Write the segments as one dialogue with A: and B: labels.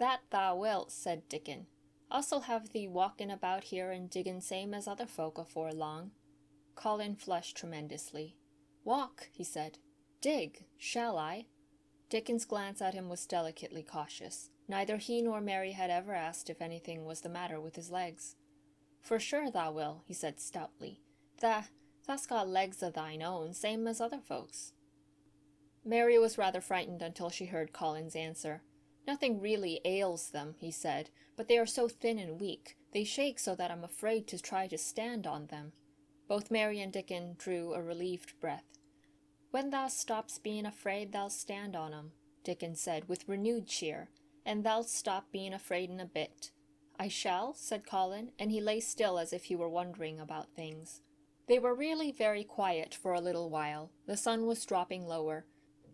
A: "That thou wilt," said Dickon. "Us'll have thee walking about here and digging same as other folk afore long." Colin flushed tremendously. "Walk," he said. "Dig. Shall I?" Dickon's glance at him was delicately cautious. Neither he nor Mary had ever asked if anything was the matter with his legs. "For sure thou will," he said stoutly. Thou's got legs o' thine own, same as other folks." Mary was rather frightened until she heard Colin's answer. "Nothing really ails them," he said, "but they are so thin and weak. They shake so that I'm afraid to try to stand on them." Both Mary and Dickon drew a relieved breath. "When thou stops being afraid, thou'll stand on 'em," Dickon said with renewed cheer, "and thou'll stop being afraid in a bit." "I shall?" said Colin, and he lay still as if he were wondering about things. They were really very quiet for a little while. The sun was dropping lower.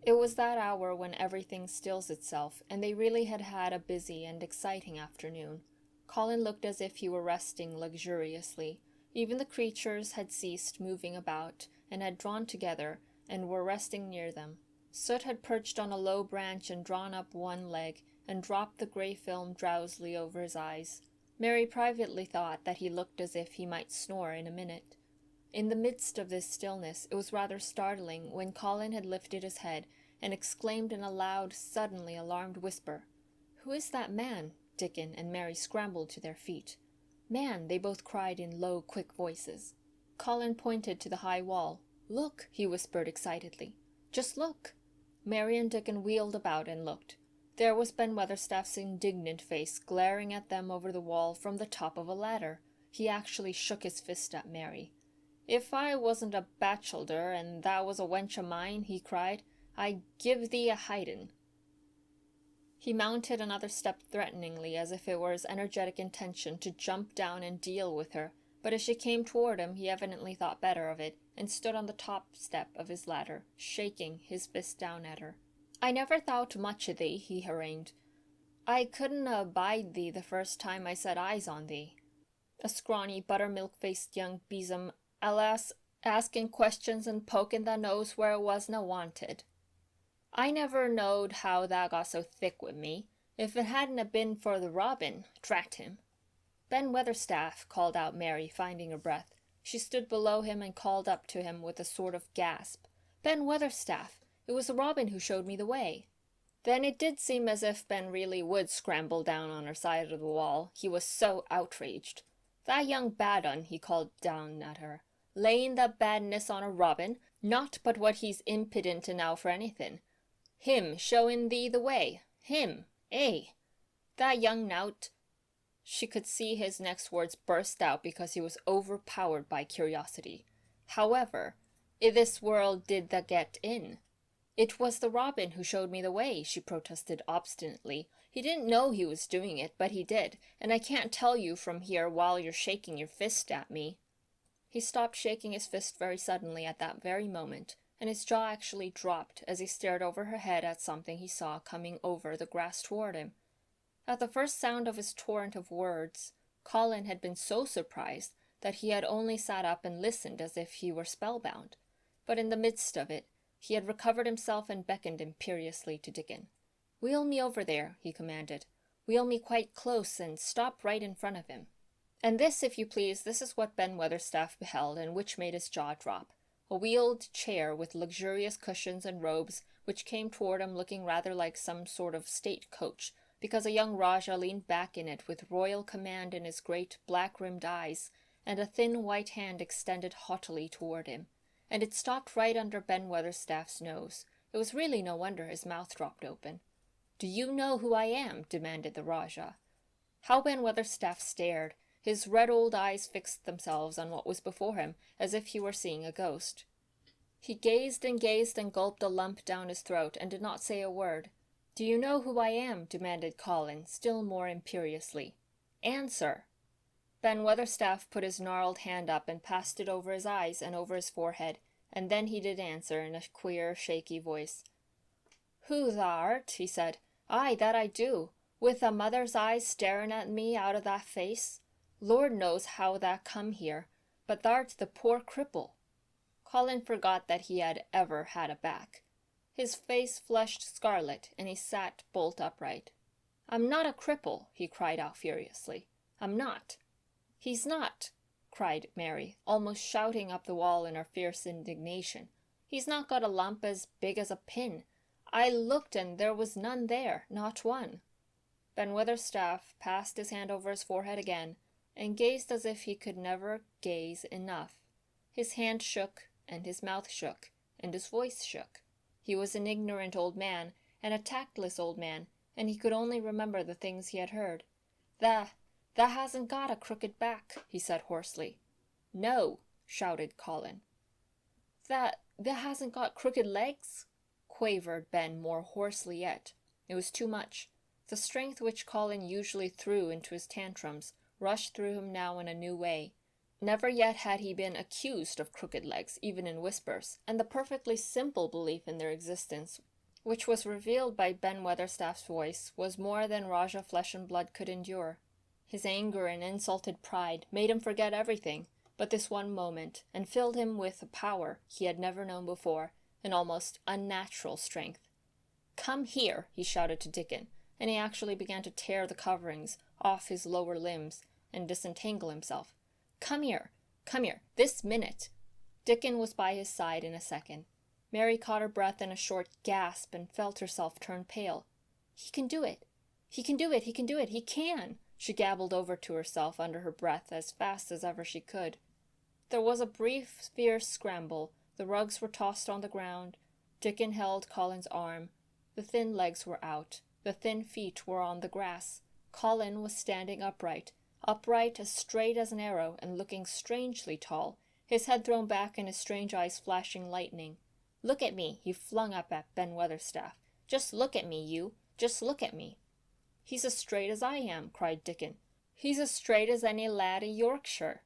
A: It was that hour when everything stills itself, and they really had had a busy and exciting afternoon. Colin looked as if he were resting luxuriously. Even the creatures had ceased moving about, and had drawn together, and were resting near them. Soot had perched on a low branch and drawn up one leg, and dropped the grey film drowsily over his eyes. Mary privately thought that he looked as if he might snore in a minute. In the midst of this stillness, it was rather startling when Colin had lifted his head and exclaimed in a loud, suddenly alarmed whisper, "Who is that man?" Dickon and Mary scrambled to their feet. "Man," they both cried in low, quick voices. Colin pointed to the high wall. "Look," he whispered excitedly. "Just look." Mary and Dickon wheeled about and looked. There was Ben Weatherstaff's indignant face glaring at them over the wall from the top of a ladder. He actually shook his fist at Mary. "If I wasn't a bachelder, and thou was a wench o' mine," he cried, "I'd give thee a hidin'." He mounted another step threateningly, as if it were his energetic intention to jump down and deal with her, but as she came toward him he evidently thought better of it, and stood on the top step of his ladder, shaking his fist down at her. "I never thowt much o' thee," he harangued. "I couldna abide thee the first time I set eyes on thee. A scrawny, buttermilk-faced young besom, alas, asking questions and poking thy nose where it wasna wanted. I never knowed how thou got so thick wi' me. If it hadna been for the robin, drat him." "Ben Weatherstaff," called out Mary, finding her breath. She stood below him and called up to him with a sort of gasp. "Ben Weatherstaff! It was the robin who showed me the way." Then it did seem as if Ben really would scramble down on her side of the wall, he was so outraged. "That young bad un," he called down at her, "laying the badness on a robin, not but what he's impudent enow for anything. Him showing thee the way, him, eh? That young nowt—" She could see his next words burst out because he was overpowered by curiosity. "However, I' this world did tha get in?" "It was the robin who showed me the way," she protested obstinately. "He didn't know he was doing it, but he did, and I can't tell you from here while you're shaking your fist at me." He stopped shaking his fist very suddenly at that very moment, and his jaw actually dropped as he stared over her head at something he saw coming over the grass toward him. At the first sound of his torrent of words, Colin had been so surprised that he had only sat up and listened as if he were spellbound. But in the midst of it, he had recovered himself and beckoned imperiously to Dickon. "Wheel me over there," he commanded. "Wheel me quite close and stop right in front of him." And this, if you please, this is what Ben Weatherstaff beheld, and which made his jaw drop. A wheeled chair with luxurious cushions and robes, which came toward him looking rather like some sort of state coach, because a young Rajah leaned back in it with royal command in his great black-rimmed eyes, and a thin white hand extended haughtily toward him. And it stopped right under Ben Weatherstaff's nose. It was really no wonder his mouth dropped open. "Do you know who I am?" demanded the Rajah. How Ben Weatherstaff stared! His red old eyes fixed themselves on what was before him, as if he were seeing a ghost. He gazed and gulped a lump down his throat, and did not say a word. "Do you know who I am?" demanded Colin, still more imperiously. "Answer!" Ben Weatherstaff put his gnarled hand up and passed it over his eyes and over his forehead, and then he did answer in a queer, shaky voice. "Who thou art," he said. "Aye, that I do, with a mother's eyes staring at me out of that face. Lord knows how thou come here, but thou'rt the poor cripple." Colin forgot that he had ever had a back. His face flushed scarlet, and he sat bolt upright. I'm not a cripple, he cried out furiously. I'm not. He's not, cried Mary, almost shouting up the wall in her fierce indignation. He's not got a lump as big as a pin. I looked and there was none there, not one. Ben Weatherstaff passed his hand over his forehead again, and gazed as if he could never gaze enough. His hand shook, and his mouth shook, and his voice shook. He was an ignorant old man, and a tactless old man, and he could only remember the things he had heard. That hasn't got a crooked back, he said hoarsely. No, shouted Colin. That hasn't got crooked legs? Quavered Ben more hoarsely yet. It was too much. The strength which Colin usually threw into his tantrums rushed through him now in a new way. Never yet had he been accused of crooked legs, even in whispers, and the perfectly simple belief in their existence, which was revealed by Ben Weatherstaff's voice, was more than Rajah Flesh and Blood could endure. His anger and insulted pride made him forget everything but this one moment, and filled him with a power he had never known before, an almost unnatural strength. "Come here," he shouted to Dickon, and he actually began to tear the coverings off his lower limbs and disentangle himself. Come here, this minute." Dickon was by his side in a second. Mary caught her breath in a short gasp and felt herself turn pale. "He can do it! He can do it! He can do it! He can!" she gabbled over to herself under her breath as fast as ever she could. There was a brief, fierce scramble. The rugs were tossed on the ground. Dickon held Colin's arm. The thin legs were out. The thin feet were on the grass. Colin was standing upright, as straight as an arrow, and looking strangely tall, his head thrown back and his strange eyes flashing lightning. "Look at me," he flung up at Ben Weatherstaff. "Just look at me, you. Just look at me." "He's as straight as I am," cried Dickon. "He's as straight as any lad in Yorkshire."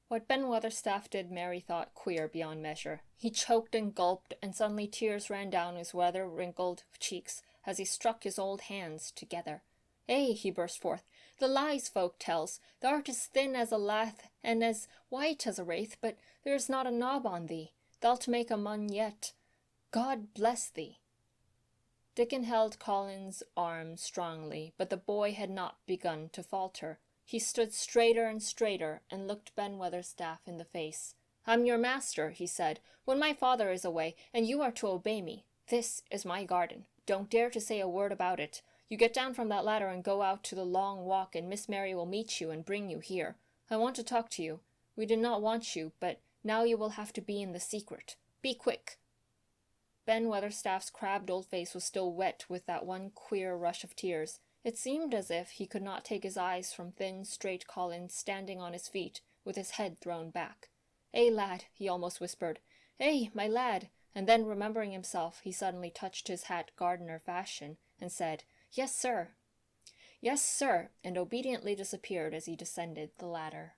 A: What Ben Weatherstaff did Mary thought queer beyond measure. He choked and gulped, and suddenly tears ran down his weather-wrinkled cheeks as he struck his old hands together. "Eh," he burst forth, "the lies folk tells. Thou'rt as thin as a lath and as white as a wraith, but there's not a knob on thee. Thou'lt make a mun yet. God bless thee." Dickon held Colin's arm strongly, but the boy had not begun to falter. He stood straighter and straighter, and looked Ben Weatherstaff in the face. "I'm your master," he said, "when my father is away, and you are to obey me. This is my garden. Don't dare to say a word about it. You get down from that ladder and go out to the long walk, and Miss Mary will meet you and bring you here. I want to talk to you. We did not want you, but now you will have to be in the secret. Be quick." Ben Weatherstaff's crabbed old face was still wet with that one queer rush of tears. It seemed as if he could not take his eyes from thin, straight Colin standing on his feet, with his head thrown back. "Eh, lad," he almost whispered. "Eh, my lad." And then, remembering himself, he suddenly touched his hat gardener fashion, and said, "Yes, sir." "Yes, sir," and obediently disappeared as he descended the ladder.